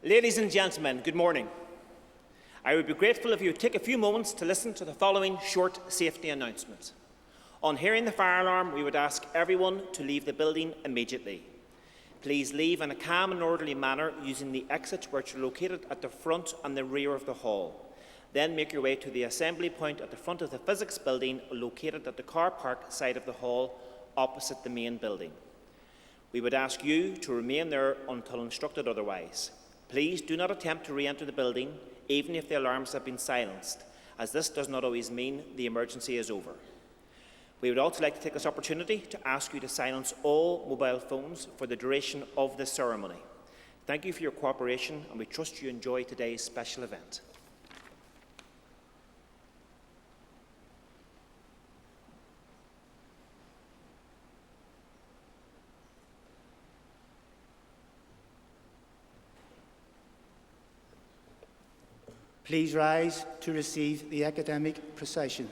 Ladies and gentlemen, good morning. I would be grateful if you would take a few moments to listen to the following short safety announcement. On hearing the fire alarm, we would ask everyone to leave the building immediately. Please leave in a calm and orderly manner using the exits which are located at the front and the rear of the hall. Then make your way to the assembly point at the front of the physics building located at the car park side of the hall opposite the main building. We would ask you to remain there until instructed otherwise. Please do not attempt to re-enter the building, even if the alarms have been silenced, as this does not always mean the emergency is over. We would also like to take this opportunity to ask you to silence all mobile phones for the duration of this ceremony. Thank you for your cooperation, and we trust you enjoy today's special event. Please rise to receive the academic procession.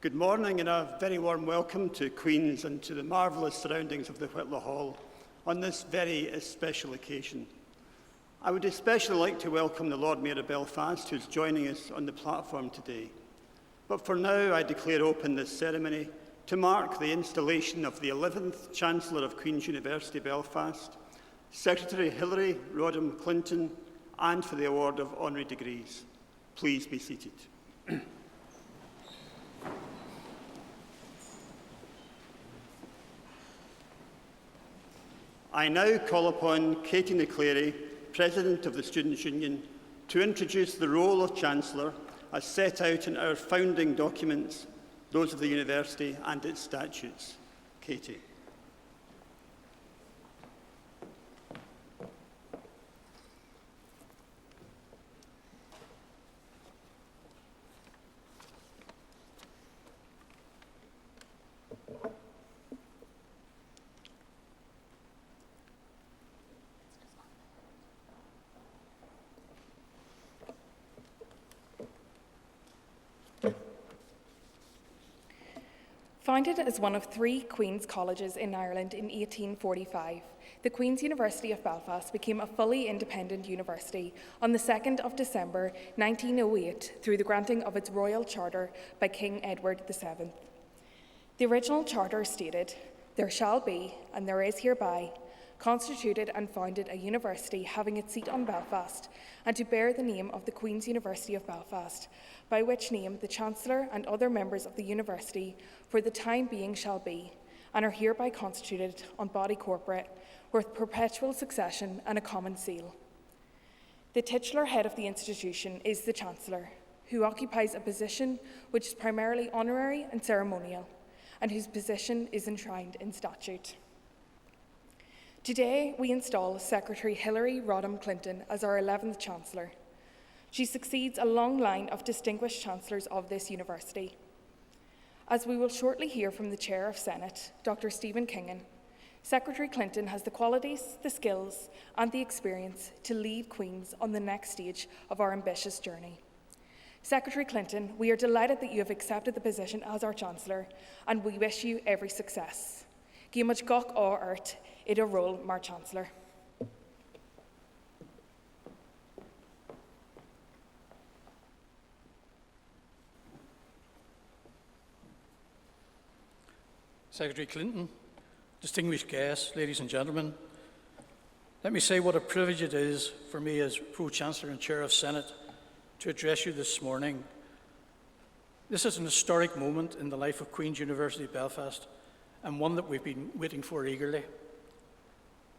Good morning and a very warm welcome to Queen's and to the marvellous surroundings of the Whitlaw Hall on this very special occasion. I would especially like to welcome the Lord Mayor of Belfast, who's joining us on the platform today. But for now, I declare open this ceremony to mark the installation of the 11th Chancellor of Queen's University Belfast, Secretary Hilary Rodham Clinton, and for the award of honorary degrees. Please be seated. I now call upon Katie McCleary, President of the Students' Union, to introduce the role of Chancellor as set out in our founding documents, those of the University and its statutes. Katie. Founded as one of 3 Queen's colleges in Ireland in 1845, the Queen's University of Belfast became a fully independent university on the 2nd of December 1908 through the granting of its royal charter by King Edward VII. The original charter stated, "There shall be, and there is hereby, constituted and founded a university having its seat on Belfast, and to bear the name of the Queen's University of Belfast, by which name the Chancellor and other members of the University for the time being shall be, and are hereby constituted on body corporate, with perpetual succession and a common seal." The titular head of the institution is the Chancellor, who occupies a position which is primarily honorary and ceremonial, and whose position is enshrined in statute. Today, we install Secretary Hilary Rodham Clinton as our 11th Chancellor. She succeeds a long line of distinguished Chancellors of this university. As we will shortly hear from the Chair of Senate, Dr. Stephen Kingan, Secretary Clinton has the qualities, the skills, and the experience to lead Queen's on the next stage of our ambitious journey. Secretary Clinton, we are delighted that you have accepted the position as our Chancellor, and we wish you every success. Giamach gach á ort, idir rol mar Chancellor. Secretary Clinton, distinguished guests, ladies and gentlemen, let me say what a privilege it is for me as Pro-Chancellor and Chair of Senate to address you this morning. This is an historic moment in the life of Queen's University Belfast, and one that we've been waiting for eagerly.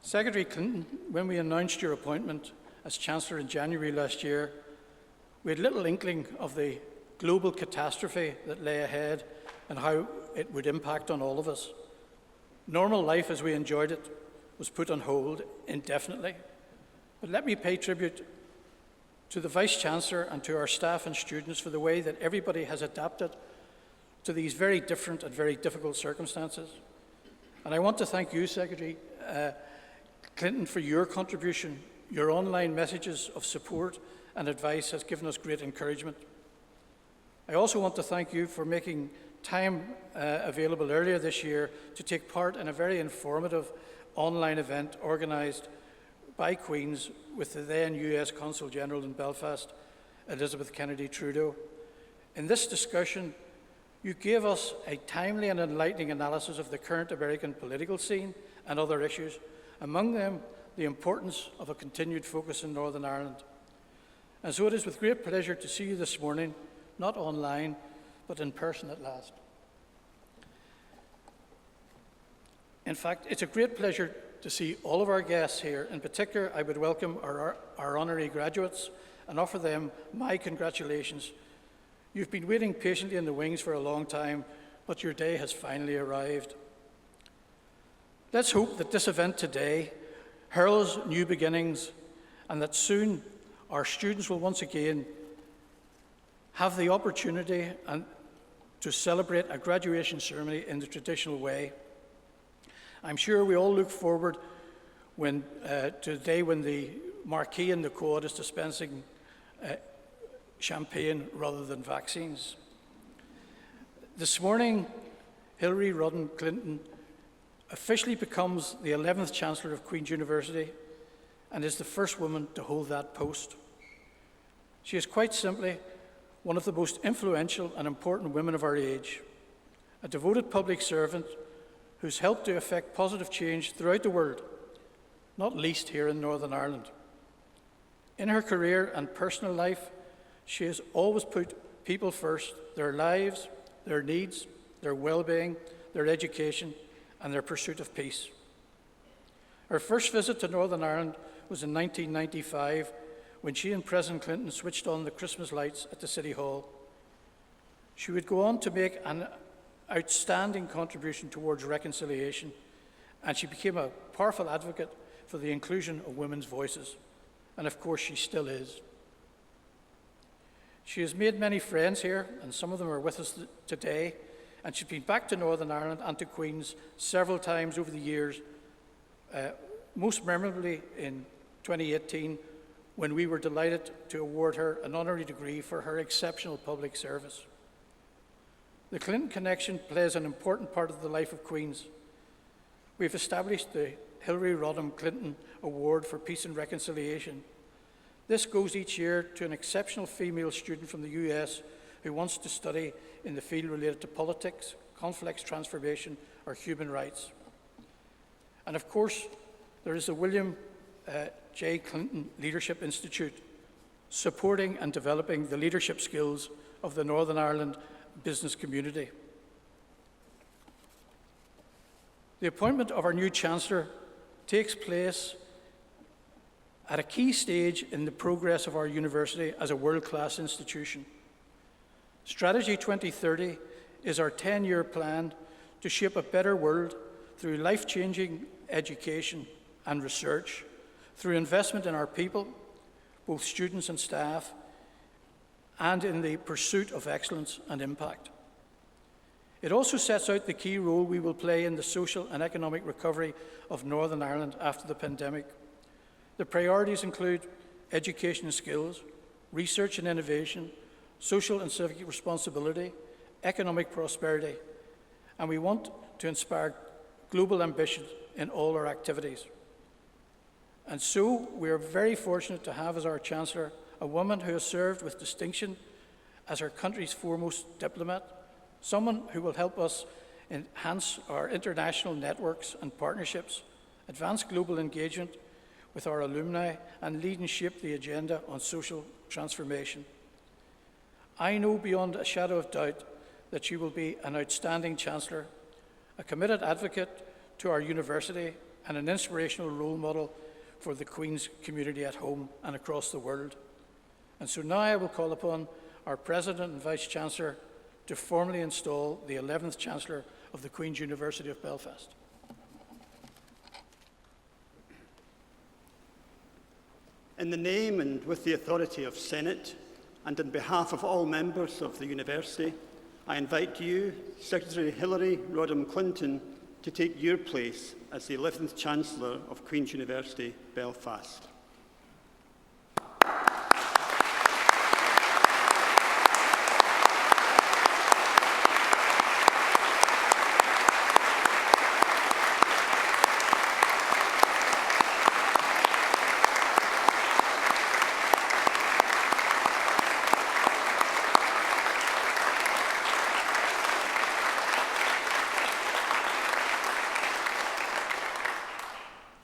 Secretary Clinton, when we announced your appointment as Chancellor in January last year, we had little inkling of the global catastrophe that lay ahead and how it would impact on all of us. Normal life as we enjoyed it was put on hold indefinitely. But let me pay tribute to the Vice-Chancellor and to our staff and students for the way that everybody has adapted to these very different and very difficult circumstances. And I want to thank you, Secretary Clinton, for your contribution. Your online messages of support and advice has given us great encouragement. I also want to thank you for making time available earlier this year to take part in a very informative online event organised by Queen's with the then US Consul General in Belfast, Elizabeth Kennedy Trudeau. In this discussion, you gave us a timely and enlightening analysis of the current American political scene and other issues, among them the importance of a continued focus in Northern Ireland. And so it is with great pleasure to see you this morning, not online, but in person at last. In fact, it's a great pleasure to see all of our guests here. In particular, I would welcome our honorary graduates and offer them my congratulations. You've been waiting patiently in the wings for a long time, but your day has finally arrived. Let's hope that this event today heralds new beginnings and that soon our students will once again have the opportunity to celebrate a graduation ceremony in the traditional way. I'm sure we all look forward to the day when the Marquis in the Quad is dispensing champagne rather than vaccines. This morning, Hilary Rodham Clinton officially becomes the 11th Chancellor of Queen's University and is the first woman to hold that post. She is quite simply one of the most influential and important women of our age, a devoted public servant who's helped to effect positive change throughout the world, not least here in Northern Ireland. In her career and personal life, she has always put people first, their lives, their needs, their well-being, their education, and their pursuit of peace. Her first visit to Northern Ireland was in 1995, when she and President Clinton switched on the Christmas lights at the City Hall. She would go on to make an outstanding contribution towards reconciliation, and she became a powerful advocate for the inclusion of women's voices, and of course she still is. She has made many friends here, and some of them are with us today, and she's been back to Northern Ireland and to Queen's several times over the years, most memorably in 2018, when we were delighted to award her an honorary degree for her exceptional public service. The Clinton connection plays an important part of the life of Queen's. We've established the Hillary Rodham Clinton Award for Peace and Reconciliation. This goes each year to an exceptional female student from the US who wants to study in the field related to politics, conflicts transformation, or human rights. And of course, there is the William J. Clinton Leadership Institute, supporting and developing the leadership skills of the Northern Ireland business community. The appointment of our new Chancellor takes place at a key stage in the progress of our university as a world-class institution. Strategy 2030 is our 10-year plan to shape a better world through life-changing education and research, through investment in our people, both students and staff, and in the pursuit of excellence and impact. It also sets out the key role we will play in the social and economic recovery of Northern Ireland after the pandemic. The priorities include education and skills, research and innovation, social and civic responsibility, economic prosperity, and we want to inspire global ambition in all our activities. And so we are very fortunate to have as our Chancellor a woman who has served with distinction as our country's foremost diplomat, someone who will help us enhance our international networks and partnerships, advance global engagement with our alumni, and lead and shape the agenda on social transformation. I know beyond a shadow of doubt that she will be an outstanding Chancellor, a committed advocate to our university, and an inspirational role model for the Queen's community at home and across the world. And so now I will call upon our President and Vice-Chancellor to formally install the 11th Chancellor of the Queen's University of Belfast. In the name and with the authority of Senate, and on behalf of all members of the University, I invite you, Secretary Hillary Rodham Clinton, to take your place as the 11th Chancellor of Queen's University, Belfast.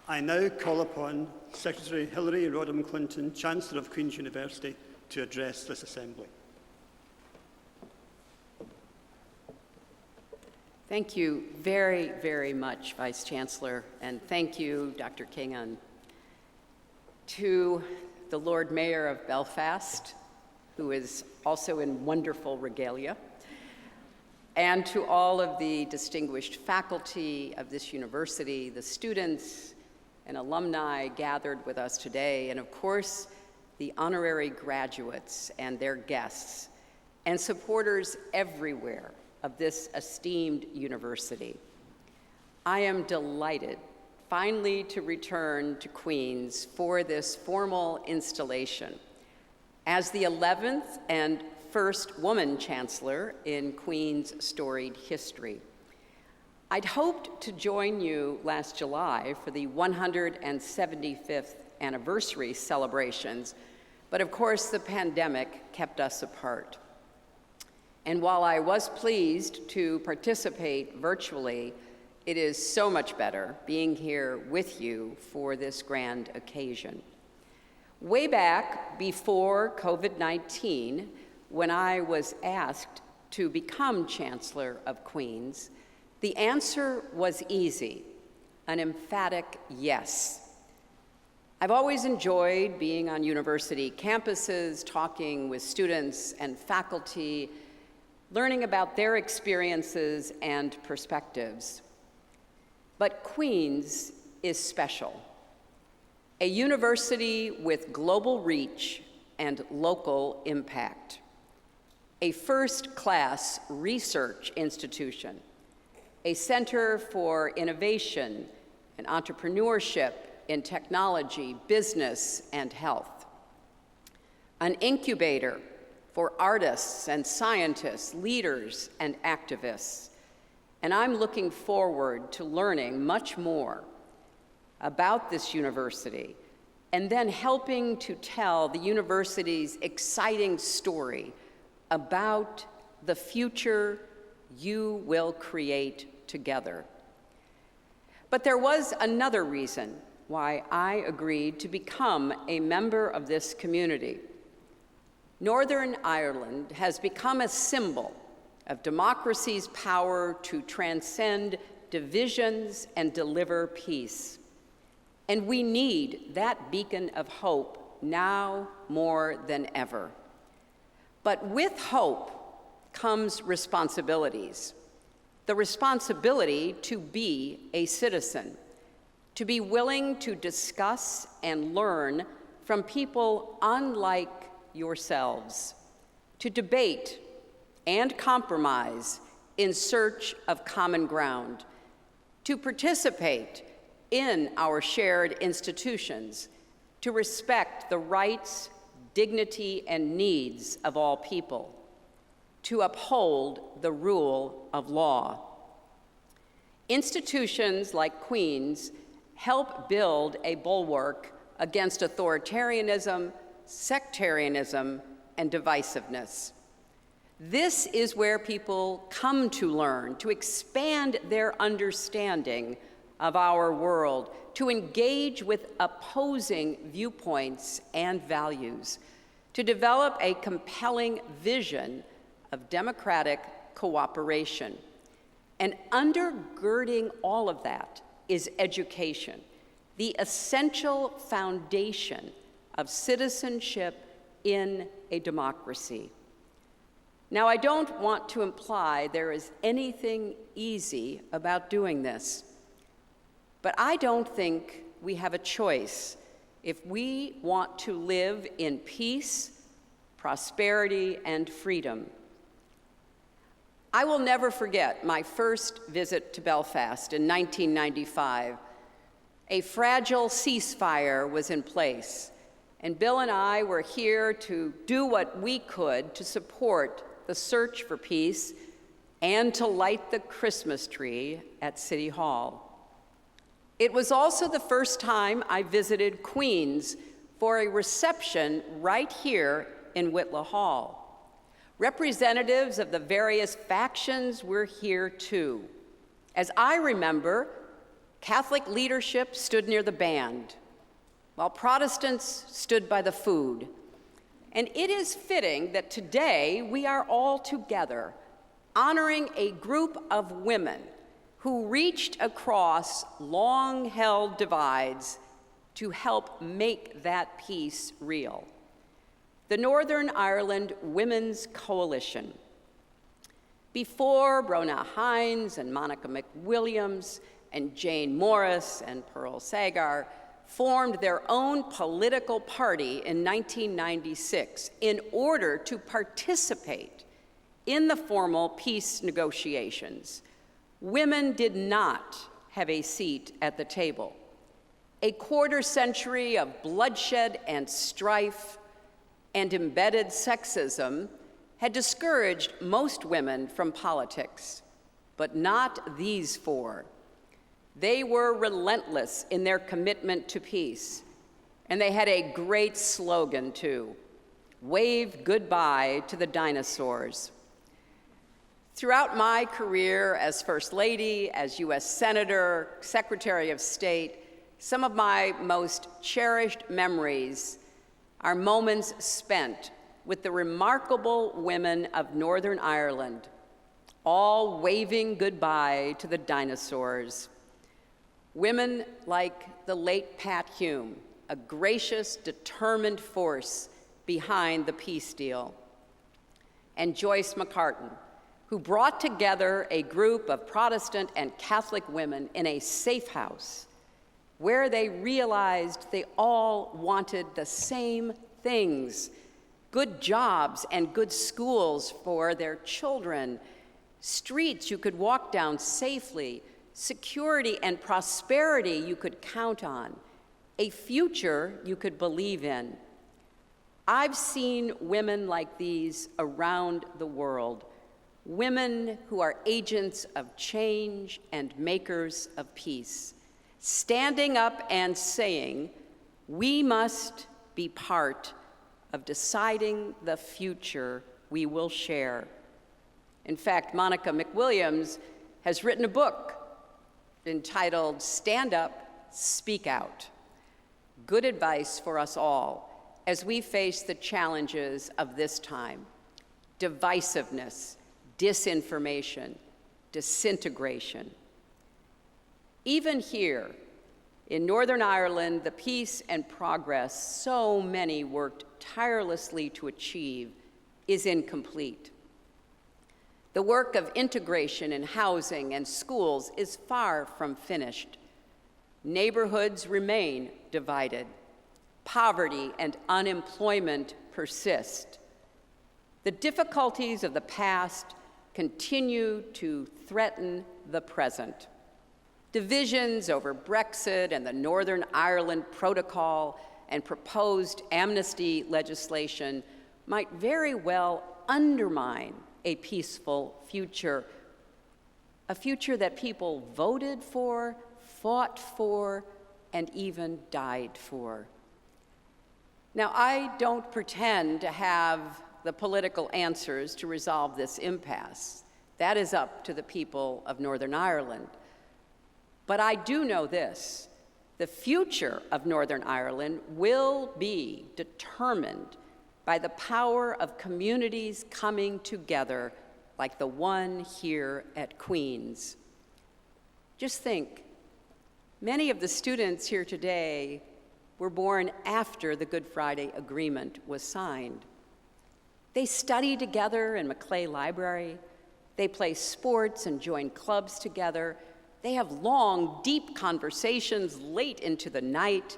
I now call upon Secretary Hillary Rodham Clinton, Chancellor of Queen's University, to address this Assembly. Thank you very, very much, Vice-Chancellor, and thank you, Dr. Kingan. To the Lord Mayor of Belfast, who is also in wonderful regalia, and to all of the distinguished faculty of this university, the students and alumni gathered with us today, and of course, the honorary graduates and their guests, and supporters everywhere of this esteemed university. I am delighted finally to return to Queen's for this formal installation as the 11th and first woman chancellor in Queen's storied history. I'd hoped to join you last July for the 175th anniversary celebrations, but of course the pandemic kept us apart. And while I was pleased to participate virtually, it is so much better being here with you for this grand occasion. Way back before COVID-19, when I was asked to become Chancellor of Queen's, the answer was easy, an emphatic yes. I've always enjoyed being on university campuses, talking with students and faculty, learning about their experiences and perspectives. But Queen's is special. A university with global reach and local impact. A first-class research institution. A center for innovation and entrepreneurship in technology, business, and health. An incubator for artists and scientists, leaders and activists. And I'm looking forward to learning much more about this university and then helping to tell the university's exciting story about the future you will create together. But there was another reason why I agreed to become a member of this community. Northern Ireland has become a symbol of democracy's power to transcend divisions and deliver peace. And we need that beacon of hope now more than ever. But with hope comes responsibilities. The responsibility to be a citizen, to be willing to discuss and learn from people unlike yourselves, to debate and compromise in search of common ground, to participate in our shared institutions, to respect the rights, dignity, and needs of all people, to uphold the rule of law. Institutions like Queen's help build a bulwark against authoritarianism, sectarianism, and divisiveness. This is where people come to learn, to expand their understanding of our world, to engage with opposing viewpoints and values, to develop a compelling vision of democratic cooperation. And undergirding all of that is education, the essential foundation of citizenship in a democracy. Now, I don't want to imply there is anything easy about doing this, but I don't think we have a choice if we want to live in peace, prosperity, and freedom. I will never forget my first visit to Belfast in 1995. A fragile ceasefire was in place, and Bill and I were here to do what we could to support the search for peace and to light the Christmas tree at City Hall. It was also the first time I visited Queen's for a reception right here in Whitla Hall. Representatives of the various factions were here too. As I remember, Catholic leadership stood near the band, while Protestants stood by the food. And it is fitting that today we are all together, honoring a group of women who reached across long-held divides to help make that peace real. The Northern Ireland Women's Coalition. Before Brona Hines and Monica McWilliams and Jane Morris and Pearl Sagar formed their own political party in 1996 in order to participate in the formal peace negotiations, women did not have a seat at the table. A quarter century of bloodshed and strife and embedded sexism had discouraged most women from politics, but not these four. They were relentless in their commitment to peace, and they had a great slogan too: wave goodbye to the dinosaurs. Throughout my career as First Lady, as U.S. Senator, Secretary of State, some of my most cherished memories are moments spent with the remarkable women of Northern Ireland, all waving goodbye to the dinosaurs. Women like the late Pat Hume, a gracious, determined force behind the peace deal, and Joyce McCartan, who brought together a group of Protestant and Catholic women in a safe house where they realized they all wanted the same things: good jobs and good schools for their children, streets you could walk down safely, security and prosperity you could count on, a future you could believe in. I've seen women like these around the world, women who are agents of change and makers of peace, standing up and saying, we must be part of deciding the future we will share. In fact, Monica McWilliams has written a book entitled Stand Up, Speak Out. Good advice for us all as we face the challenges of this time: divisiveness, disinformation, disintegration. Even here in Northern Ireland, the peace and progress so many worked tirelessly to achieve is incomplete. The work of integration in housing and schools is far from finished. Neighborhoods remain divided. Poverty and unemployment persist. The difficulties of the past continue to threaten the present. Divisions over Brexit and the Northern Ireland Protocol and proposed amnesty legislation might very well undermine a peaceful future, a future that people voted for, fought for, and even died for. Now, I don't pretend to have the political answers to resolve this impasse. That is up to the people of Northern Ireland. But I do know this: the future of Northern Ireland will be determined by the power of communities coming together like the one here at Queen's. Just think, many of the students here today were born after the Good Friday Agreement was signed. They study together in Maclay Library. They play sports and join clubs together. They have long, deep conversations late into the night.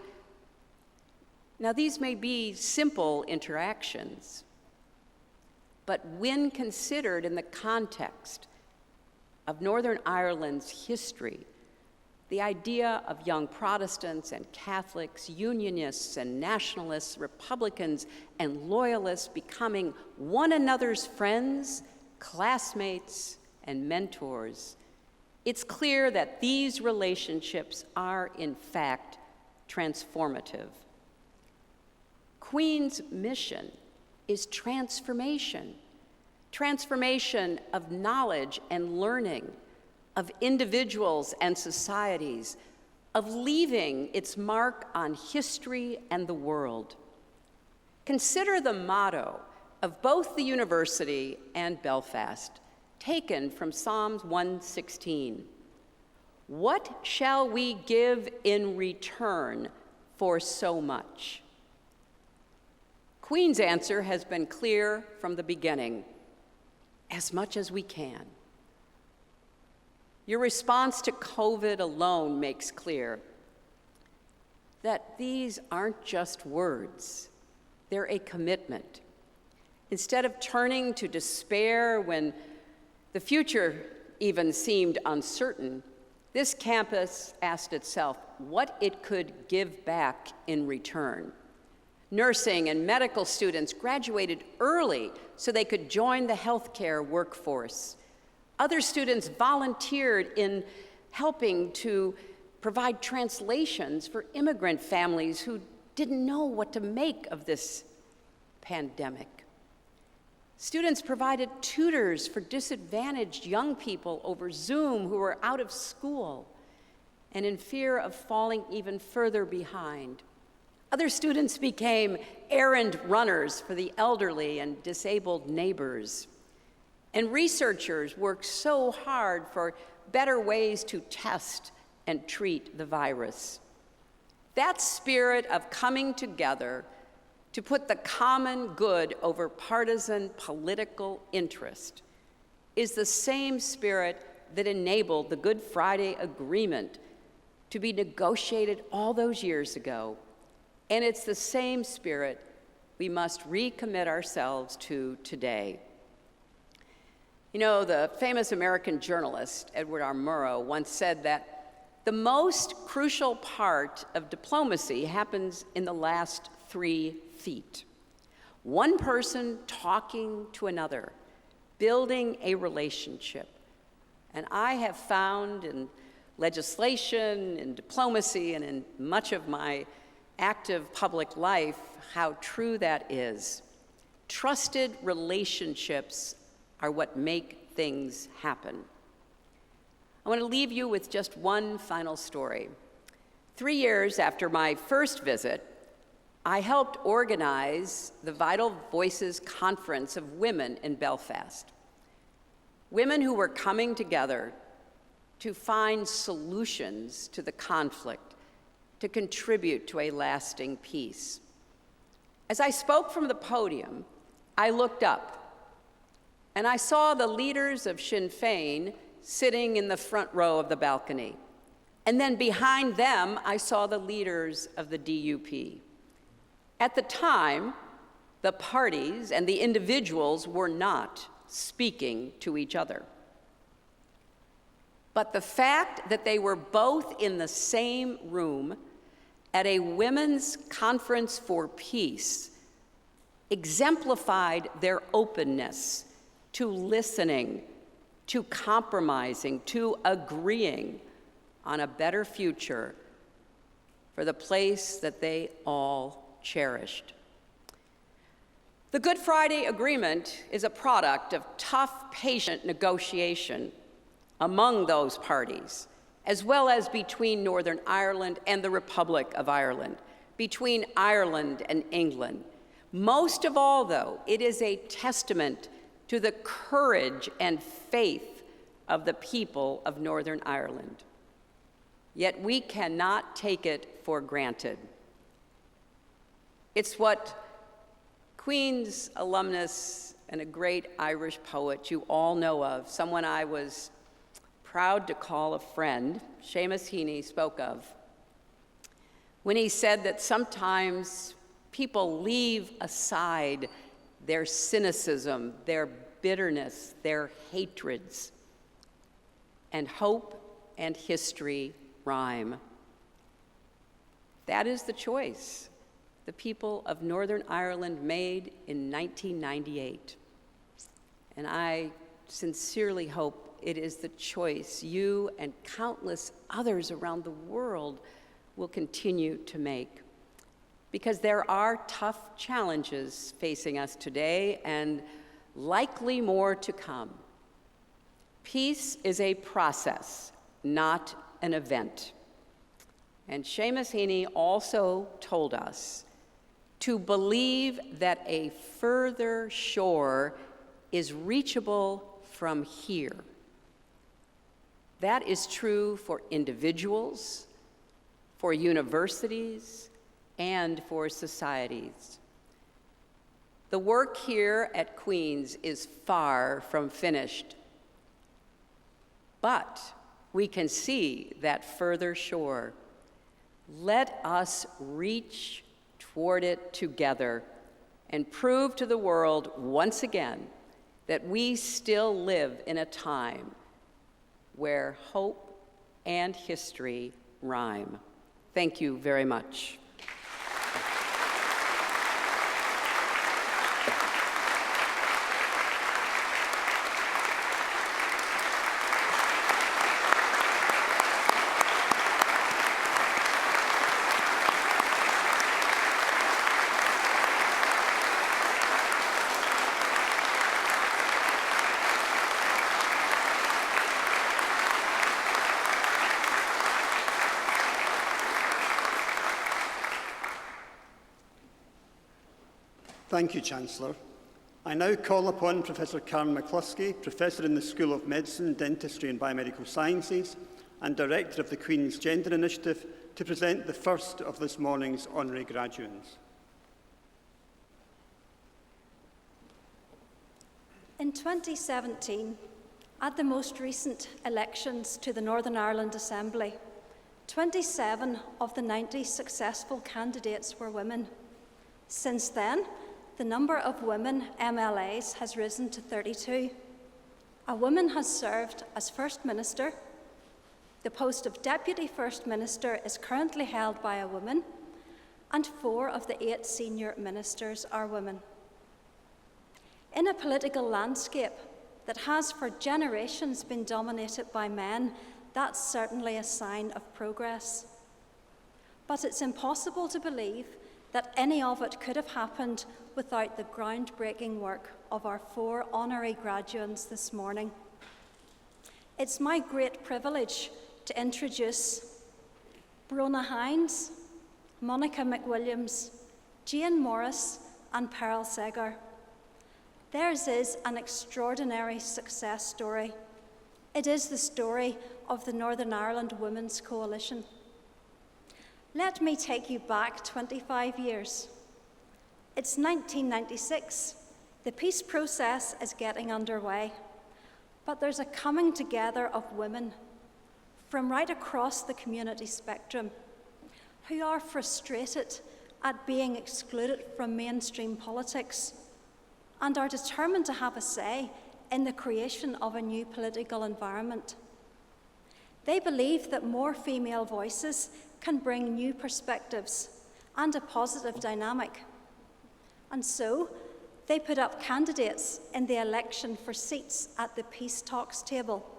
Now, these may be simple interactions, but when considered in the context of Northern Ireland's history, the idea of young Protestants and Catholics, Unionists and Nationalists, Republicans and Loyalists becoming one another's friends, classmates, and mentors, it's clear that these relationships are, in fact, transformative. Queen's mission is transformation. Transformation of knowledge and learning, of individuals and societies, of leaving its mark on history and the world. Consider the motto of both the university and Belfast, taken from Psalms 116. What shall we give in return for so much? Queen's answer has been clear from the beginning: as much as we can. Your response to COVID alone makes clear that these aren't just words, they're a commitment. Instead of turning to despair when the future even seemed uncertain, this campus asked itself what it could give back in return. Nursing and medical students graduated early so they could join the healthcare workforce. Other students volunteered in helping to provide translations for immigrant families who didn't know what to make of this pandemic. Students provided tutors for disadvantaged young people over Zoom who were out of school and in fear of falling even further behind. Other students became errand runners for the elderly and disabled neighbors. And researchers worked so hard for better ways to test and treat the virus. That spirit of coming together to put the common good over partisan political interest is the same spirit that enabled the Good Friday Agreement to be negotiated all those years ago. And it's the same spirit we must recommit ourselves to today. You know, the famous American journalist, Edward R. Murrow, once said that the most crucial part of diplomacy happens in the last 3 feet. One person talking to another, building a relationship. And I have found in legislation, in diplomacy, and in much of my active public life how true that is. Trusted relationships are what make things happen. I want to leave you with just one final story. 3 years after my first visit, I helped organize the Vital Voices Conference of Women in Belfast. Women who were coming together to find solutions to the conflict, to contribute to a lasting peace. As I spoke from the podium, I looked up, and I saw the leaders of Sinn Féin sitting in the front row of the balcony. And then behind them, I saw the leaders of the DUP. At the time, the parties and the individuals were not speaking to each other. But the fact that they were both in the same room at a women's conference for peace exemplified their openness to listening, to compromising, to agreeing on a better future for the place that they all cherished. The Good Friday Agreement is a product of tough, patient negotiation among those parties, as well as between Northern Ireland and the Republic of Ireland, between Ireland and England. Most of all, though, it is a testament to the courage and faith of the people of Northern Ireland. Yet we cannot take it for granted. It's what Queen's alumnus and a great Irish poet you all know of, someone I was proud to call a friend, Seamus Heaney, spoke of when he said that sometimes people leave aside their cynicism, their bitterness, their hatreds, and hope and history rhyme. That is the choice the people of Northern Ireland made in 1998. And I sincerely hope it is the choice you and countless others around the world will continue to make. Because there are tough challenges facing us today and likely more to come. Peace is a process, not an event. And Seamus Heaney also told us to believe that a further shore is reachable from here. That is true for individuals, for universities, and for societies. The work here at Queen's is far from finished, but we can see that further shore. Let us reach toward it together and prove to the world once again that we still live in a time where hope and history rhyme. Thank you very much. Thank you, Chancellor. I now call upon Professor Karen McCluskey, Professor in the School of Medicine, Dentistry and Biomedical Sciences and Director of the Queen's Gender Initiative, to present the first of this morning's honorary graduates. In 2017, at the most recent elections to the Northern Ireland Assembly, 27 of the 90 successful candidates were women. Since then, the number of women MLAs has risen to 32. A woman has served as First Minister. The post of Deputy First Minister is currently held by a woman, and 4 of the 8 senior ministers are women. In a political landscape that has for generations been dominated by men, that's certainly a sign of progress. But it's impossible to believe that any of it could have happened without the groundbreaking work of our 4 honorary graduates this morning. It's my great privilege to introduce Bronagh Hines, Monica McWilliams, Jane Morris, and Pearl Segar. Theirs is an extraordinary success story. It is the story of the Northern Ireland Women's Coalition. Let me take you back 25 years. It's 1996. The peace process is getting underway, but there's a coming together of women from right across the community spectrum who are frustrated at being excluded from mainstream politics and are determined to have a say in the creation of a new political environment. They believe that more female voices can bring new perspectives and a positive dynamic. And so, they put up candidates in the election for seats at the peace talks table.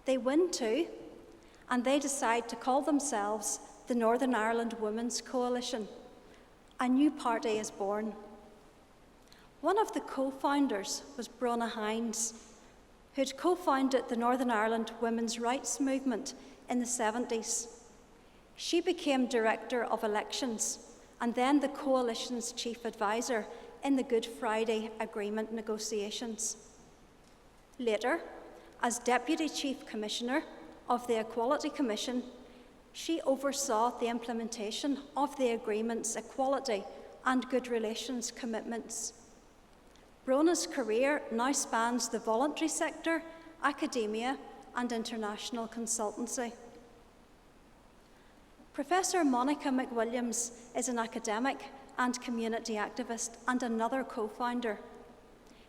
They win too, and they decide to call themselves the Northern Ireland Women's Coalition. A new party is born. One of the co-founders was Bronagh Hines, who'd co-founded the Northern Ireland Women's Rights Movement in the 70s. She became Director of Elections and then the Coalition's Chief Advisor in the Good Friday Agreement negotiations. Later, as Deputy Chief Commissioner of the Equality Commission, she oversaw the implementation of the agreement's equality and good relations commitments. Bronagh's career now spans the voluntary sector, academia, and international consultancy. Professor Monica McWilliams is an academic and community activist and another co-founder.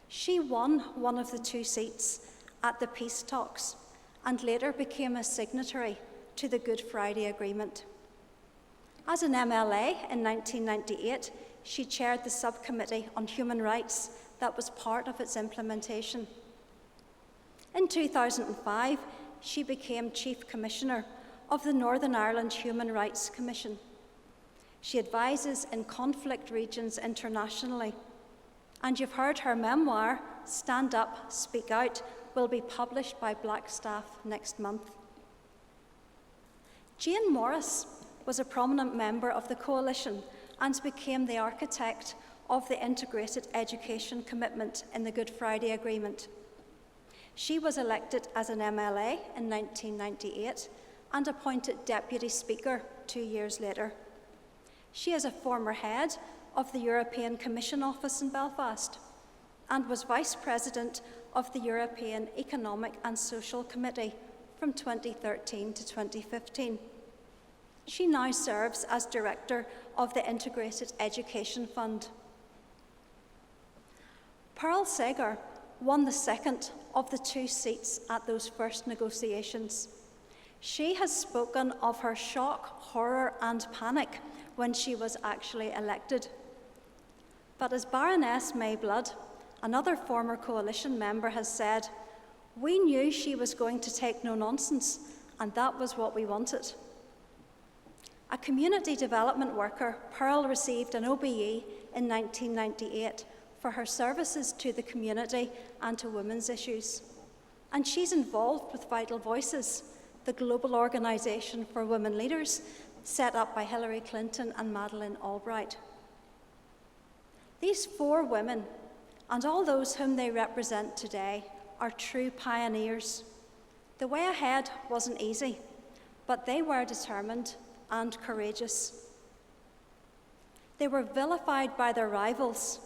She won one of the 2 seats at the peace talks and later became a signatory to the Good Friday Agreement. As an MLA in 1998, she chaired the subcommittee on human rights that was part of its implementation. In 2005, she became Chief Commissioner of the Northern Ireland Human Rights Commission. She advises in conflict regions internationally, and you've heard her memoir, Stand Up, Speak Out, will be published by Blackstaff next month. Jane Morris was a prominent member of the Coalition and became the architect of the integrated education commitment in the Good Friday Agreement. She was elected as an MLA in 1998 and appointed Deputy Speaker 2 years later. She is a former head of the European Commission Office in Belfast and was Vice President of the European Economic and Social Committee from 2013 to 2015. She now serves as Director of the Integrated Education Fund. Pearl Segar won the second of the 2 seats at those first negotiations. She has spoken of her shock, horror, and panic when she was actually elected. But as Baroness Mayblood, another former Coalition member, has said, "We knew she was going to take no nonsense, and that was what we wanted." A community development worker, Pearl received an OBE in 1998 for her services to the community and to women's issues. And she's involved with Vital Voices, the global organisation for women leaders set up by Hillary Clinton and Madeleine Albright. These 4 women, and all those whom they represent today, are true pioneers. The way ahead wasn't easy, but they were determined and courageous. They were vilified by their rivals.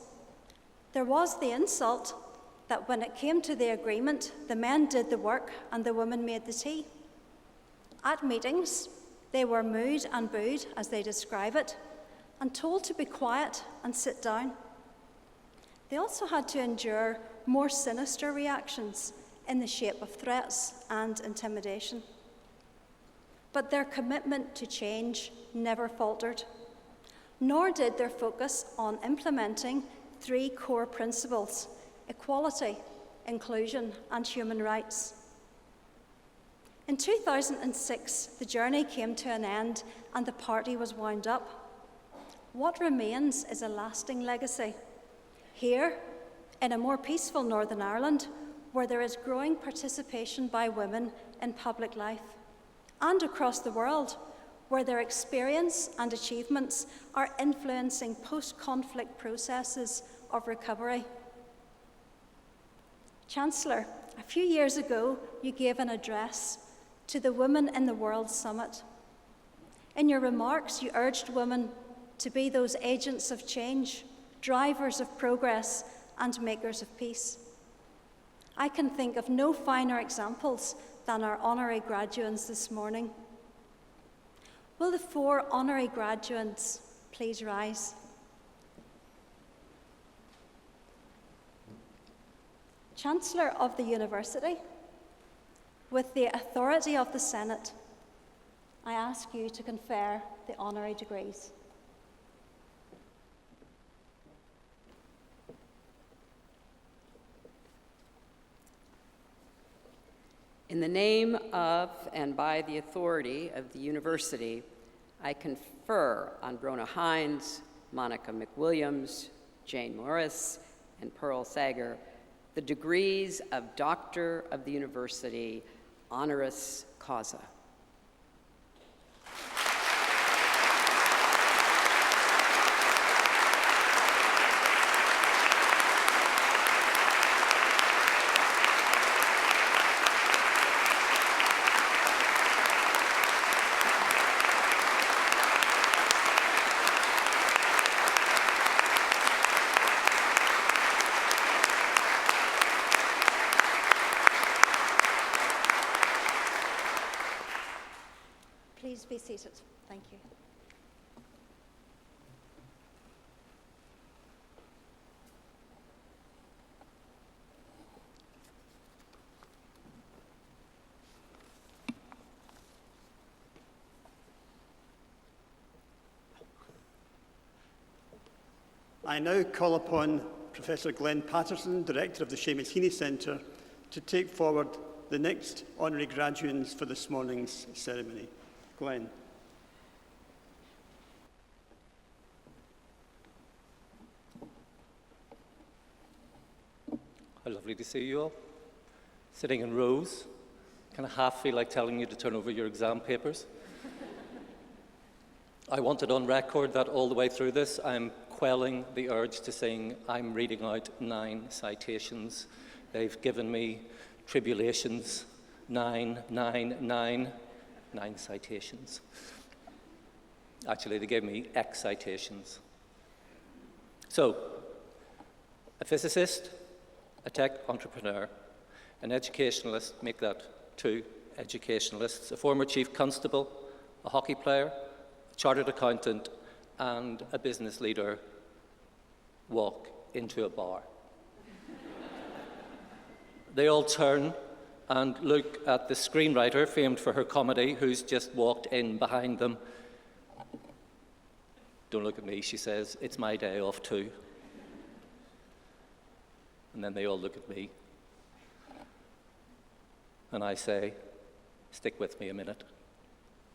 There was the insult that when it came to the agreement, the men did the work and the women made the tea. At meetings, they were mooed and booed, as they describe it, and told to be quiet and sit down. They also had to endure more sinister reactions in the shape of threats and intimidation. But their commitment to change never faltered, nor did their focus on implementing 3 core principles equality, inclusion, and human rights. In 2006, the journey came to an end and the party was wound up. What remains is a lasting legacy. Here, in a more peaceful Northern Ireland, where there is growing participation by women in public life, and across the world, where their experience and achievements are influencing post-conflict processes of recovery. Chancellor, a few years ago, you gave an address to the Women in the World Summit. In your remarks, you urged women to be those agents of change, drivers of progress, and makers of peace. I can think of no finer examples than our honorary graduates this morning. Will the 4 honorary graduates please rise? Chancellor of the University, with the authority of the Senate, I ask you to confer the honorary degrees. In the name of and by the authority of the University, I confer on Brona Hines, Monica McWilliams, Jane Morris, and Pearl Sager the degrees of Doctor of the University, honoris causa. Please be seated. Thank you. I now call upon Professor Glenn Patterson, Director of the Seamus Heaney Centre, to take forward the next honorary graduates for this morning's ceremony. Glenn. How lovely to see you all. Sitting in rows. Kind of half feel like telling you to turn over your exam papers. I wanted on record that all the way through this, I'm quelling the urge to sing I'm reading out 9 citations. They've given me tribulations, 9 citations. Actually, they gave me excitations. So, a physicist, a tech entrepreneur, an educationalist, make that 2 educationalists, a former chief constable, a hockey player, a chartered accountant, and a business leader walk into a bar. They all turn and look at the screenwriter, famed for her comedy, who's just walked in behind them. Don't look at me, she says, it's my day off too. And then they all look at me. And I say, stick with me a minute.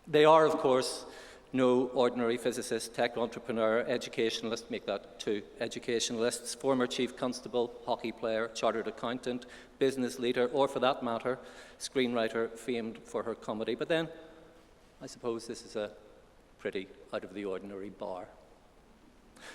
They are, of course, no ordinary physicist, tech entrepreneur, educationalist, make that 2 educationalists, former chief constable, hockey player, chartered accountant, business leader, or for that matter, screenwriter famed for her comedy. But then, I suppose this is a pretty out of the ordinary bar.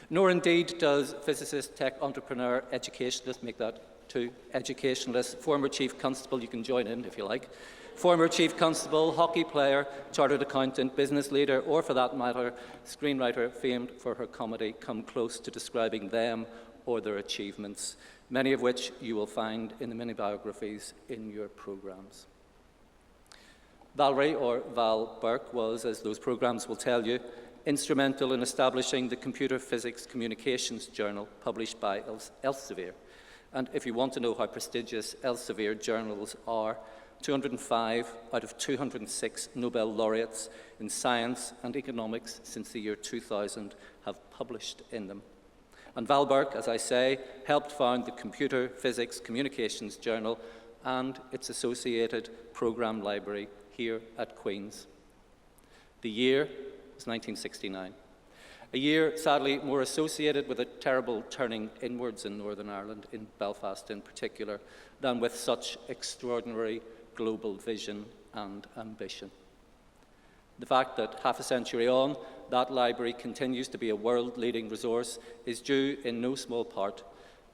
Nor indeed does physicist, tech entrepreneur, educationalist, make that 2 educationalists, former chief constable, you can join in if you like, former chief constable, hockey player, chartered accountant, business leader, or for that matter, screenwriter famed for her comedy, come close to describing them or their achievements, many of which you will find in the mini biographies in your programs. Valerie, or Val Burke, was, as those programs will tell you, instrumental in establishing the Computer Physics Communications Journal published by Elsevier. And if you want to know how prestigious Elsevier journals are, 205 out of 206 Nobel laureates in science and economics since the year 2000 have published in them. And Valberg, as I say, helped found the Computer Physics Communications Journal and its associated programme library here at Queen's. The year was 1969, a year sadly more associated with a terrible turning inwards in Northern Ireland, in Belfast in particular, than with such extraordinary global vision and ambition. The fact that half a century on, that library continues to be a world-leading resource is due in no small part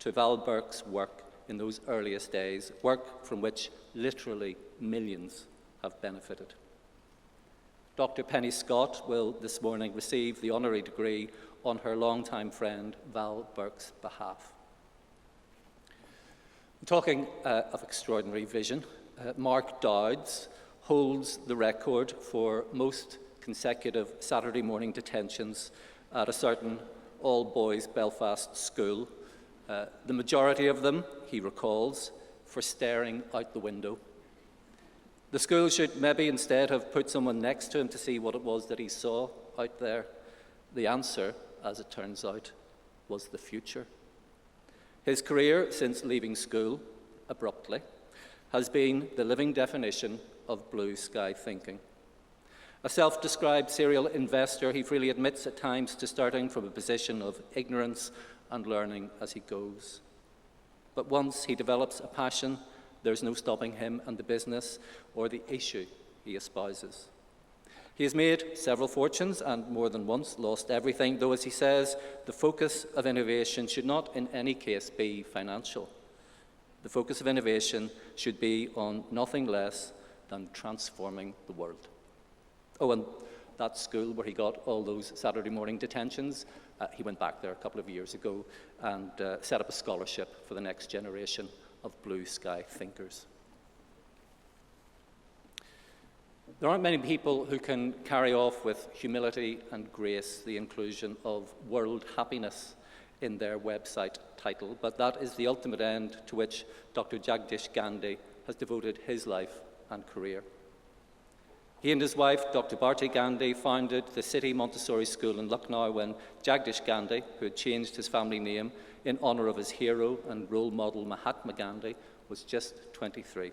to Valberg's work in those earliest days, work from which literally millions have benefited. Dr. Penny Scott will this morning receive the honorary degree on her longtime friend Valberg's behalf. Talking of extraordinary vision, Mark Dowds holds the record for most consecutive Saturday morning detentions at a certain all-boys Belfast school, the majority of them, he recalls, for staring out the window. The school should maybe instead have put someone next to him to see what it was that he saw out there. The answer, as it turns out, was the future. His career since leaving school, abruptly, has been the living definition of blue sky thinking. A self-described serial investor, he freely admits at times to starting from a position of ignorance and learning as he goes. But once he develops a passion, there's no stopping him and the business or the issue he espouses. He has made several fortunes and more than once lost everything, though, as he says, the focus of innovation should not in any case be financial. The focus of innovation should be on nothing less than transforming the world. Oh, and that school where he got all those Saturday morning detentions, he went back there a couple of years ago and set up a scholarship for the next generation of blue sky thinkers. There aren't many people who can carry off with humility and grace the inclusion of world happiness in their website title, but that is the ultimate end to which Dr. Jagdish Gandhi has devoted his life and career. He and his wife, Dr. Bharti Gandhi, founded the City Montessori School in Lucknow when Jagdish Gandhi, who had changed his family name in honour of his hero and role model Mahatma Gandhi, was just 23.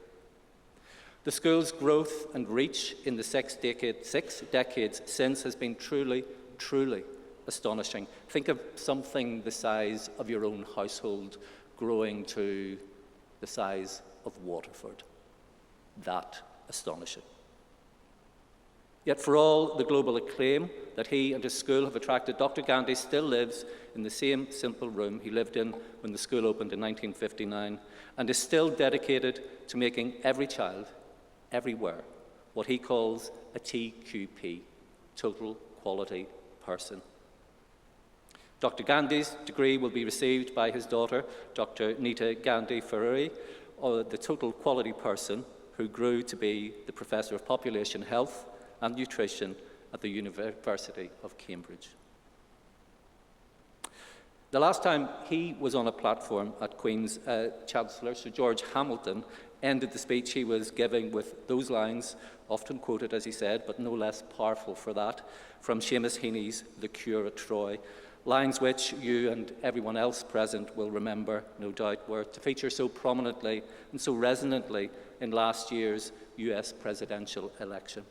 The school's growth and reach in the 6 decades since has been truly, truly astonishing. Think of something the size of your own household growing to the size of Waterford. That astonishing. Yet for all the global acclaim that he and his school have attracted, Dr. Gandhi still lives in the same simple room he lived in when the school opened in 1959 and is still dedicated to making every child, everywhere, what he calls a TQP, total quality person. Dr. Gandhi's degree will be received by his daughter, Dr. Neeta Gandhi Faruri, the total quality person who grew to be the Professor of Population Health and Nutrition at the University of Cambridge. The last time he was on a platform at Queen's, Chancellor Sir George Hamilton ended the speech he was giving with those lines, often quoted as he said, but no less powerful for that, from Seamus Heaney's The Cure at Troy, lines which you and everyone else present will remember, no doubt, were to feature so prominently and so resonantly in last year's US presidential election.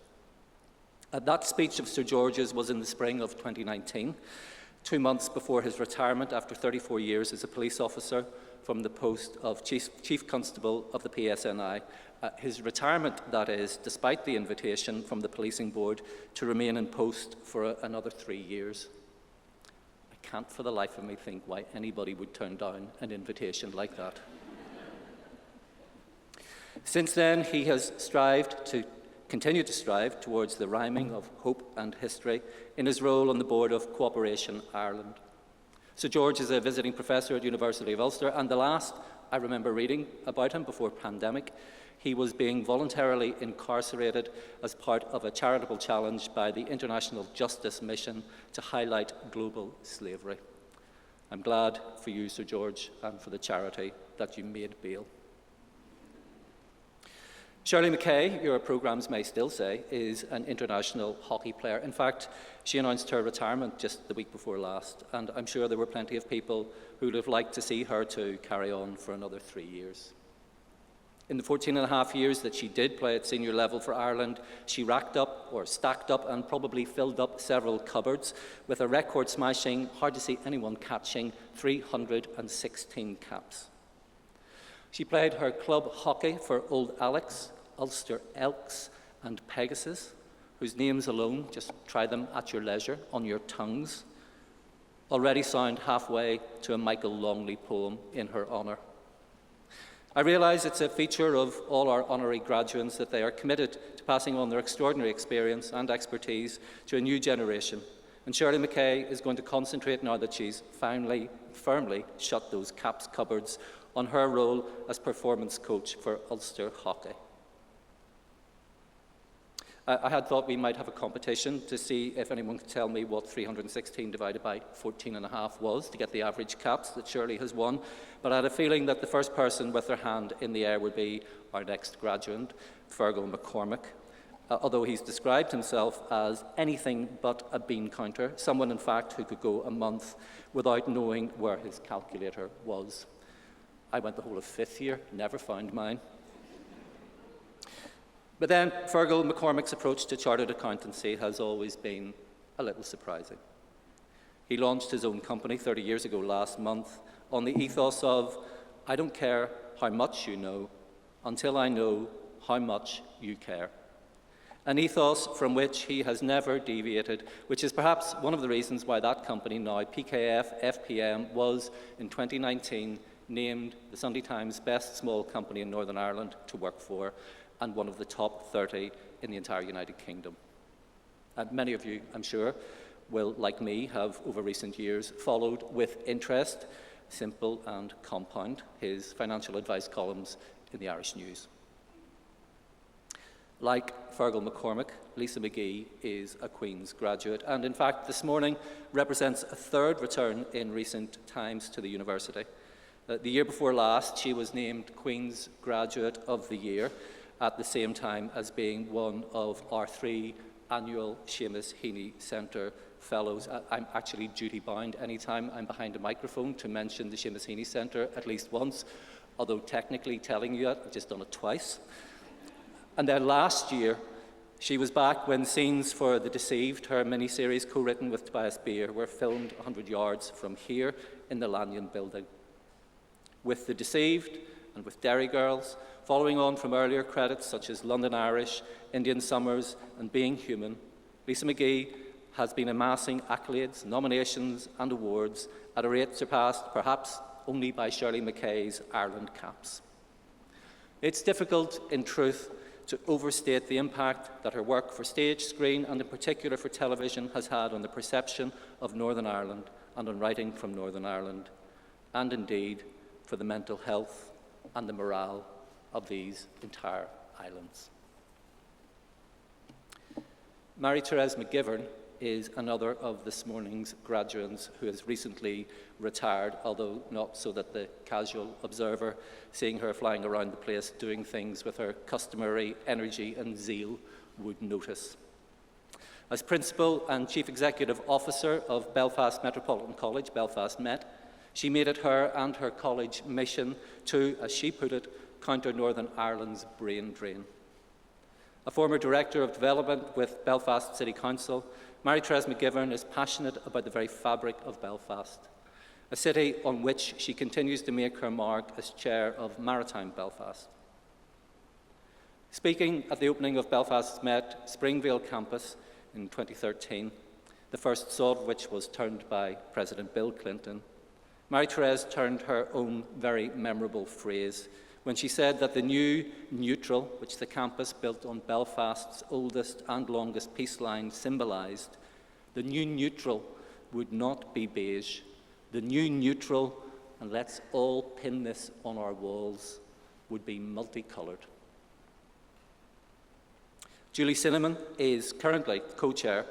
That speech of Sir George's was in the spring of 2019, 2 months before his retirement after 34 years as a police officer from the post of Chief Constable of the PSNI. His retirement, that is, despite the invitation from the policing board to remain in post for another 3 years. I can't for the life of me think why anybody would turn down an invitation like that. Since then, he has continued to strive towards the rhyming of hope and history in his role on the board of Cooperation Ireland. Sir George is a visiting professor at University of Ulster, and the last I remember reading about him before pandemic, he was being voluntarily incarcerated as part of a charitable challenge by the International Justice Mission to highlight global slavery. I'm glad for you, Sir George, and for the charity that you made bail. Shirley McKay, your programmes may still say, is an international hockey player. In fact, she announced her retirement just the week before last, and I'm sure there were plenty of people who would have liked to see her to carry on for another 3 years. In the 14 and a half years that she did play at senior level for Ireland, she racked up, or stacked up, and probably filled up several cupboards with a record-smashing, hard to see anyone catching, 316 caps. She played her club hockey for Old Alex, Ulster Elks, and Pegasus, whose names alone, just try them at your leisure, on your tongues, already sound halfway to a Michael Longley poem in her honour. I realise it's a feature of all our honorary graduates that they are committed to passing on their extraordinary experience and expertise to a new generation. And Shirley McKay is going to concentrate, now that she's finally firmly shut those caps cupboards, on her role as performance coach for Ulster Hockey. I had thought we might have a competition to see if anyone could tell me what 316 divided by 14.5 was to get the average caps that Shirley has won, but I had a feeling that the first person with their hand in the air would be our next graduate, Fergal McCormick. Although he's described himself as anything but a bean counter, someone in fact who could go a month without knowing where his calculator was. I went the whole of 5th year, never found mine. But then Fergal McCormick's approach to chartered accountancy has always been a little surprising. He launched his own company 30 years ago last month on the ethos of, I don't care how much you know until I know how much you care. An ethos from which he has never deviated, which is perhaps one of the reasons why that company now, PKF FPM, was in 2019 named the Sunday Times best small company in Northern Ireland to work for and one of the top 30 in the entire United Kingdom. And many of you, I'm sure, will, like me, have over recent years followed with interest, simple and compound, his financial advice columns in the Irish News. Like Fergal McCormick, Lisa McGee is a Queen's graduate, and in fact this morning represents a third return in recent times to the university. The year before last, she was named Queen's Graduate of the Year at the same time as being one of our 3 annual Seamus Heaney Centre Fellows. I'm actually duty-bound anytime I'm behind a microphone to mention the Seamus Heaney Centre at least once, although technically telling you that, I've just done it twice. And then last year, she was back when scenes for The Deceived, her mini-series co-written with Tobias Beer, were filmed 100 yards from here in the Lanyon building. With The Deceived and with Derry Girls, following on from earlier credits such as London Irish, Indian Summers, and Being Human, Lisa McGee has been amassing accolades, nominations, and awards at a rate surpassed perhaps only by Shirley McKay's Ireland caps. It's difficult, in truth, to overstate the impact that her work for stage, screen, and in particular for television has had on the perception of Northern Ireland and on writing from Northern Ireland, and indeed for the mental health and the morale of these entire islands. Terres Mcgivern is another of this morning's graduates who has recently retired, although not so that the casual observer, seeing her flying around the place doing things with her customary energy and zeal, would notice. As Principal and Chief Executive Officer of Belfast Metropolitan College, Belfast Met, she made it her and her college mission to, as she put it, counter Northern Ireland's brain drain. A former Director of Development with Belfast City Council, Terres Mcgivern is passionate about the very fabric of Belfast, a city on which she continues to make her mark as Chair of Maritime Belfast. Speaking at the opening of Belfast's Met Springvale campus in 2013, the first saw of which was turned by President Bill Clinton, Terres turned her own very memorable phrase when she said that the new neutral, which the campus built on Belfast's oldest and longest peace line symbolised, the new neutral would not be beige. The new neutral, and let's all pin this on our walls, would be multicoloured. Julie Cinnamon is currently co-chair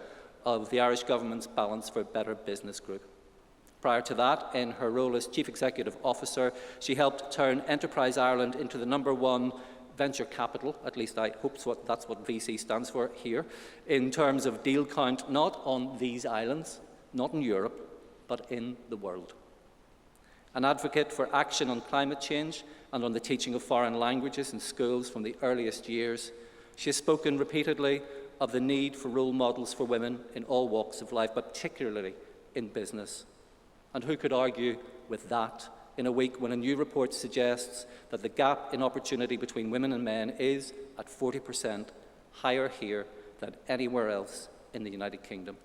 of the Irish Government's Balance for Better Business Group. Prior to that, in her role as Chief Executive Officer, she helped turn Enterprise Ireland into the #1 venture capital, at least I hope that's what VC stands for here, in terms of deal count, not on these islands, not in Europe, but in the world. An advocate for action on climate change and on the teaching of foreign languages in schools from the earliest years, she has spoken repeatedly of the need for role models for women in all walks of life, but particularly in business. And who could argue with that in a week when a new report suggests that the gap in opportunity between women and men is, at 40%, higher here than anywhere else in the United Kingdom.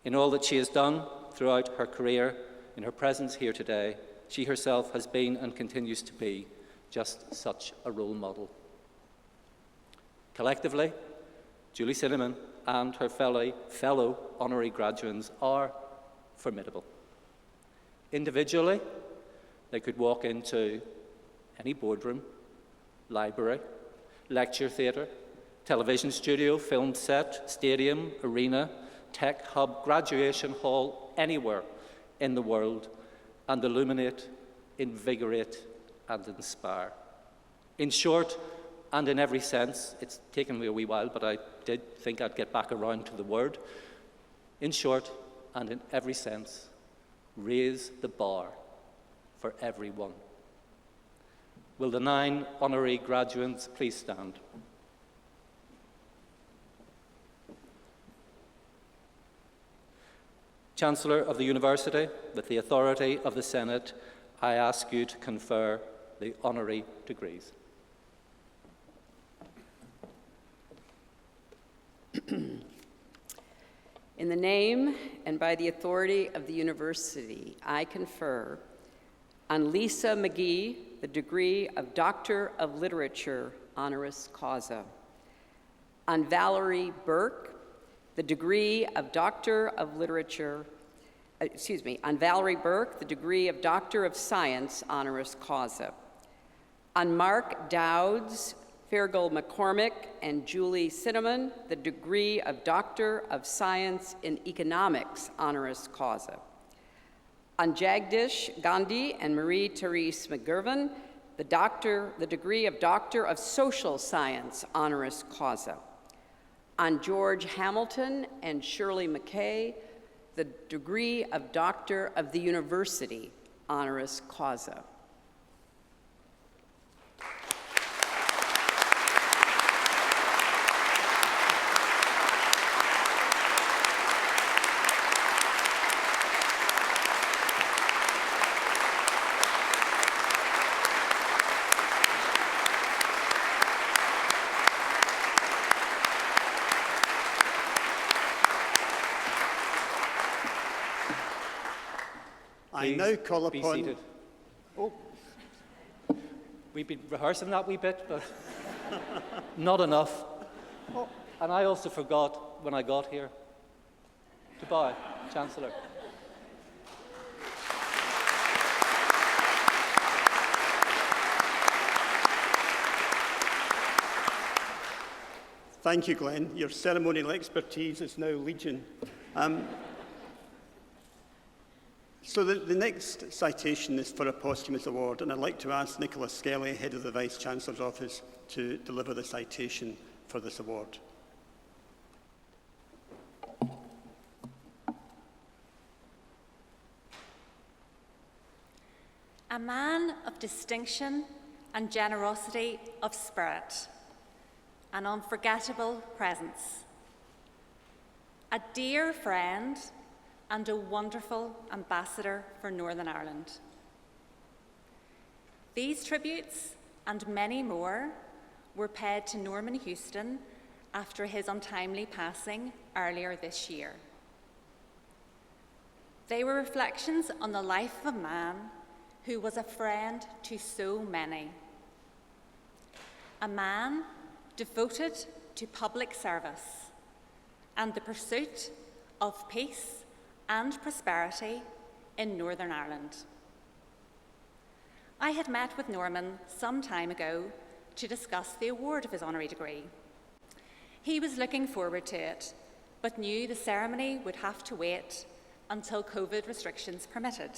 In all that she has done throughout her career, in her presence here today, she herself has been and continues to be just such a role model. Collectively, Julie Cinnamon and her fellow honorary graduates are formidable. Individually, they could walk into any boardroom, library, lecture theatre, television studio, film set, stadium, arena, tech hub, graduation hall, anywhere in the world, and illuminate, invigorate, and inspire. In short, and in every sense, it's taken me a wee while, but I did think I'd get back around to the word. In short, and in every sense, raise the bar for everyone. Will the 9 honorary graduates please stand? Chancellor of the University, with the authority of the Senate, I ask you to confer the honorary degrees. In the name and by the authority of the University, I confer on Lisa McGee the degree of Doctor of Literature, honoris causa. On Valerie Burke, the degree of Doctor of Literature, on Valerie Burke, the degree of Doctor of Science, honoris causa. On Mark Dowds, Fergal McCormick, and Julie Cinnamon, the degree of Doctor of Science in Economics, honoris causa. On Jagdish Gandhi and Marie-Therese Mcgivern, the degree of Doctor of Social Science, honoris causa. On George Hamilton and Shirley McKay, the degree of Doctor of the University, honoris causa. I now call Be upon... seated. Oh, We've been rehearsing that wee bit, but not enough. Oh, and I also forgot when I got here to bow, Chancellor. thank you, Glenn. Your ceremonial expertise is now legion. So the next citation is for a posthumous award, and I'd like to ask Nicola Skelly, Head of the Vice-Chancellor's Office, to deliver the citation for this award. A man of distinction and generosity of spirit, an unforgettable presence, a dear friend and a wonderful ambassador for Northern Ireland. These tributes and many more were paid to Norman Houston after his untimely passing earlier this year. They were reflections on the life of a man who was a friend to so many. A man devoted to public service and the pursuit of peace and prosperity in Northern Ireland. I had met with Norman some time ago to discuss the award of his honorary degree. He was looking forward to it, but knew the ceremony would have to wait until COVID restrictions permitted.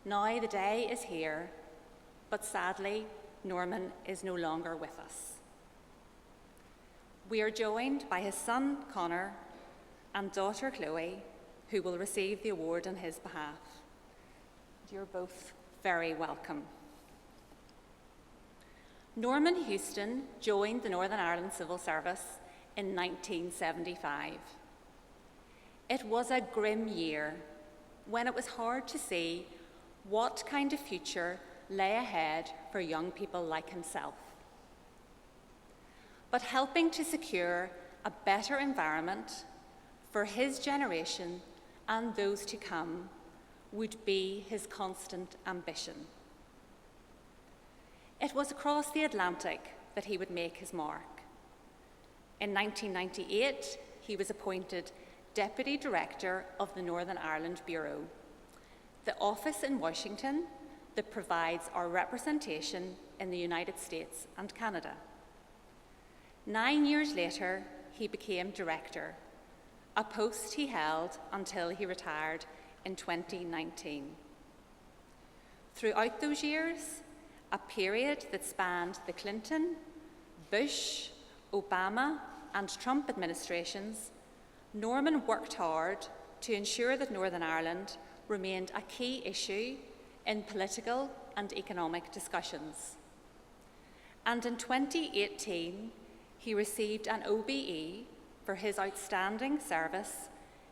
Now the day is here, but sadly, Norman is no longer with us. We are joined by his son, Connor, and daughter, Chloe, who will receive the award on his behalf. You're both very welcome. Norman Houston joined the Northern Ireland Civil Service in 1975. It was a grim year when it was hard to see what kind of future lay ahead for young people like himself. But helping to secure a better environment for his generation and those to come would be his constant ambition. It was across the Atlantic that he would make his mark. In 1998, he was appointed Deputy Director of the Northern Ireland Bureau, the office in Washington that provides our representation in the United States and Canada. 9 years later, he became Director, a post he held until he retired in 2019. Throughout those years, a period that spanned the Clinton, Bush, Obama, and Trump administrations, Norman worked hard to ensure that Northern Ireland remained a key issue in political and economic discussions. And in 2018, he received an OBE for his outstanding service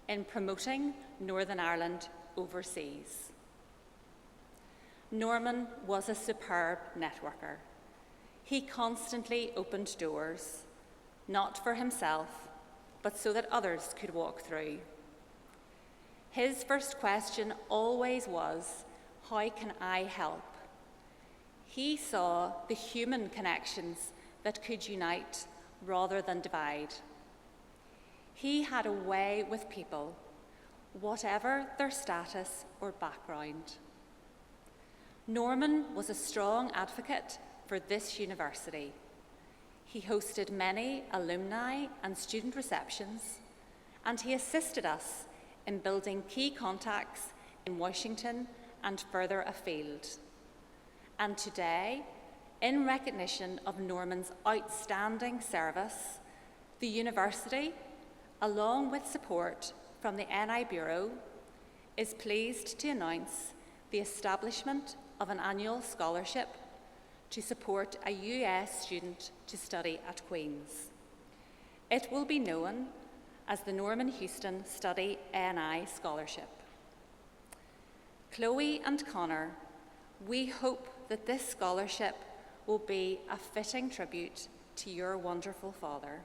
in promoting Northern Ireland overseas. Norman was a superb networker. He constantly opened doors, not for himself, but so that others could walk through. His first question always was, how can I help? He saw the human connections that could unite rather than divide. He had a way with people, whatever their status or background. Norman was a strong advocate for this university. He hosted many alumni and student receptions, and he assisted us in building key contacts in Washington and further afield. And today, in recognition of Norman's outstanding service, the university, along with support from the NI Bureau, is pleased to announce the establishment of an annual scholarship to support a US student to study at Queen's. It will be known as the Norman Houston Study NI Scholarship. Chloe and Connor, we hope that this scholarship will be a fitting tribute to your wonderful father.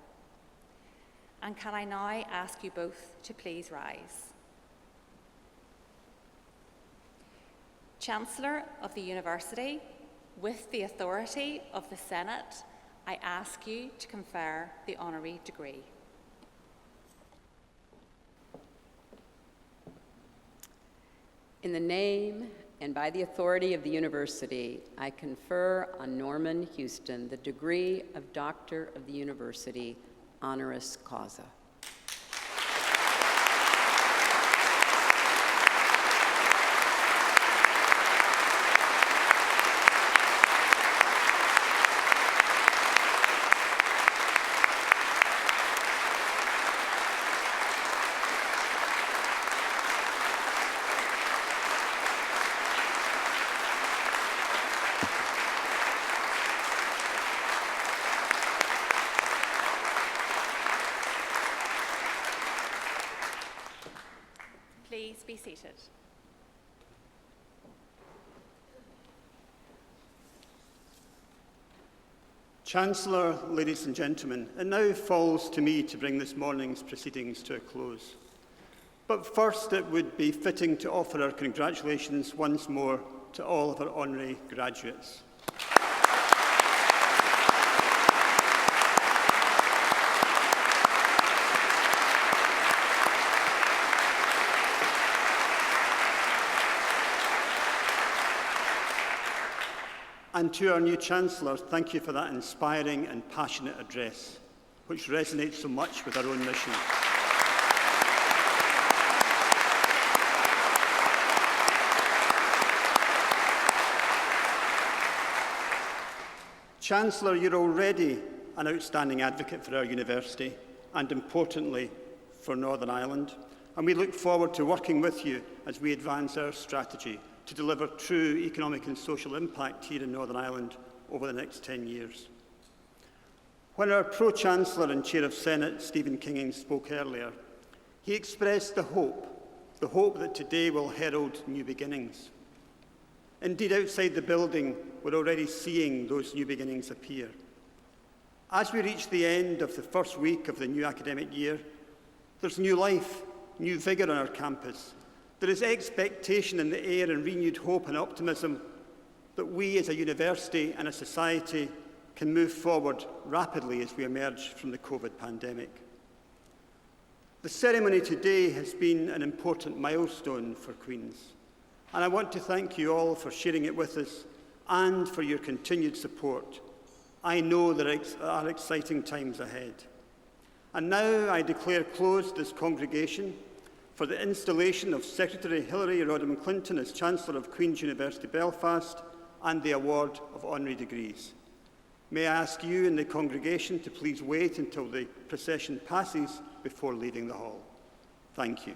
And can I now ask you both to please rise? Chancellor of the University, with the authority of the Senate, I ask you to confer the honorary degree. In the name and by the authority of the university, I confer on Norman Houston the degree of Doctor of the University, honoris causa. Please be seated. Chancellor, ladies and gentlemen, it now falls to me to bring this morning's proceedings to a close. But first, it would be fitting to offer our congratulations once more to all of our honorary graduates. And to our new Chancellor, thank you for that inspiring and passionate address, which resonates so much with our own mission. Chancellor, you're already an outstanding advocate for our university and, importantly, for Northern Ireland, and we look forward to working with you as we advance our strategy to deliver true economic and social impact here in Northern Ireland over the next 10 years. When our Pro-Chancellor and Chair of Senate, Stephen Kinghing, spoke earlier, he expressed the hope that today will herald new beginnings. Indeed, outside the building, we're already seeing those new beginnings appear. As we reach the end of the first week of the new academic year, there's new life, new vigour on our campus. There is expectation in the air and renewed hope and optimism that we as a university and a society can move forward rapidly as we emerge from the COVID pandemic. The ceremony today has been an important milestone for Queen's, and I want to thank you all for sharing it with us and for your continued support. I know there are exciting times ahead. And now I declare closed this congregation for the installation of Secretary Hilary Rodham Clinton as Chancellor of Queen's University Belfast and the award of honorary degrees. May I ask you in the congregation to please wait until the procession passes before leaving the hall. Thank you.